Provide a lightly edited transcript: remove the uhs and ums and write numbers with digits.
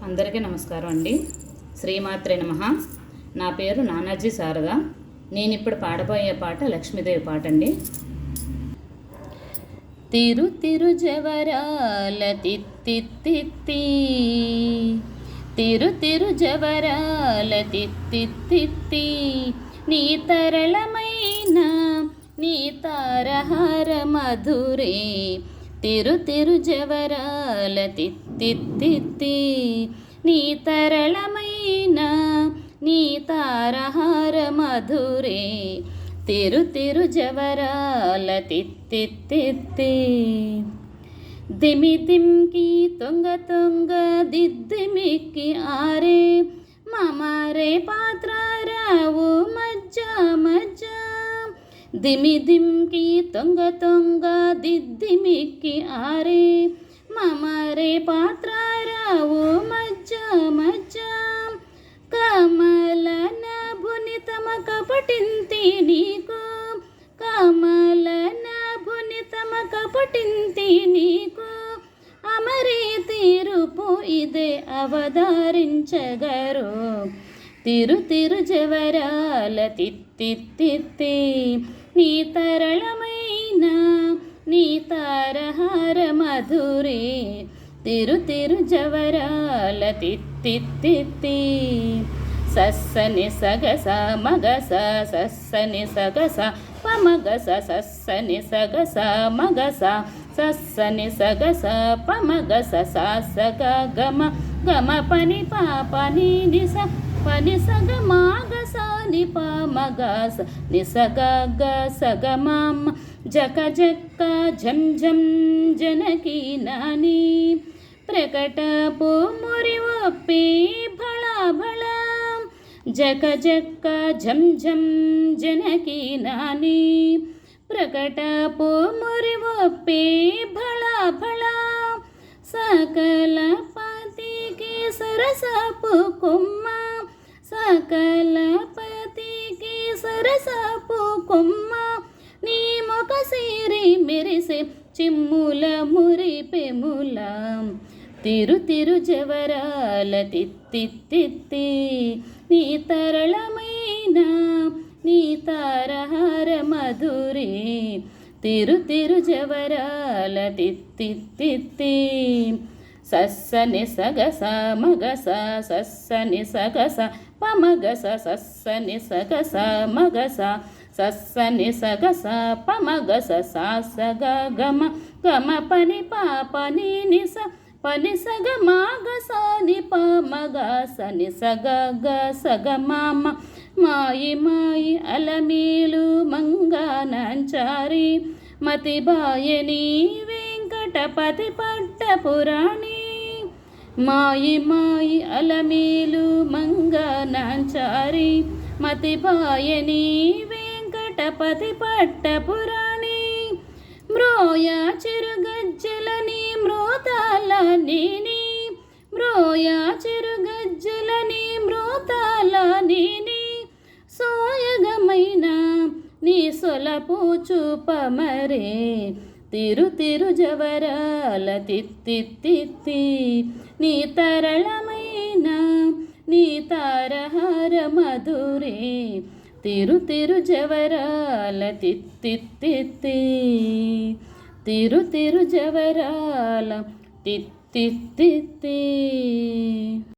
అందరికీ నమస్కారం అండి. శ్రీమాత్రే నమః. నా పేరు నానాజీ శారద. నేను ఇప్పుడు పాడబోయే పాట లక్ష్మీదేవి పాట అండి. తిరు తిరు జవరాల తిత్తిత్తి, తిరు తిరు జవరాల తిత్తిత్తి, నీ తరళమైన నీ తారహార మధురే, తిరు తిరు జవరాల తిత్తిత్తి, నీ తరళమైన నీ తారహార మధురే, తిరు తిరు జవరాల తిత్తిత్తి. దిమి దిమ్కి తొంగ తొంగ దిద్దిమిక్కి ఆరే, మమారే పాత్ర రావు మజ్జ మజ్జ, దిమి దిమ్కి తొంగ తొంగ దిద్దిమిక్కి ఆరే, మమారే పాత్ర రావు మజ్జ మజ్జ, కమల నాభుని తమ కపటింతి నీకు, కమల నాభుని తమ కపటింతి నీకు, అమరే తీరుపు ఇదే అవధారించగరు, తిరు తిరు జవరాల తిత్తిత్తి, నీ తరళమైన నీ తారహార మధురే, తిరు తిరు జవరాల తిత్తిత్తి. సస్సని సగస మగస సస్సని సగస పమగస, సస్సని సగస మగస సస్సని సగస పమగస, సాసగ గమ గమ పని పాపని నిస పని సగ మాగస నిప మగస నిసగ గ సగ మామ, జక జక్క ఝం ఝం జనకి నాని, ప్రకటపు మురి ఒప్పి భళ భళ, జక జక్క ఝం ఝం జనకి నాని, ప్రకటపు మురి ఒప్పి భళ భళ, సకల పతికి సరసపు కొమ్మ, సకల పతికి సరసపు కొమ్మ, నీ మొక సిరి మెరిసే చిమ్ముల మురిపెముల, తిరు తిరు జవరాల తిత్తిత్తి, నీ తరళమైన నీ తారహార మధురే, తిరు తిరు జవరాల తిత్తిత్తి. సస్సని సగస మగస సస్సని సగస పమగస, సస్సని సగస మగస సస్సని సగస పమగస, సాసగ గమ గమ పని పాపని నిస పని సగ మాగస నిప మగస నిసగ గ సగ మామ, మాయి మాయి అలమేలు మంగానాంచారి, మతి బాయని వెంకటపతి పట్ట పురాణి, మాయి మాయి అలమేలు మంగానాంచారి, మతి బాయని వెంకటపతి పట్ట పురాణి, మ్రోయ చిరుగజ్జలని మ్రోతాల నేని, మ్రోయ చిరుగజ్జలని మ్రోతాల నేని, సోయగమైన నీ సొలపు చూపమరే, తిరు తిరు జవరాల తిత్తిత్తి, నీ తరళమైన నీ తారహార మధురే, తిరు తిరు జవరాల తిత్తిత్తి, తిరు తిరు జవరాల తిత్తిత్తి.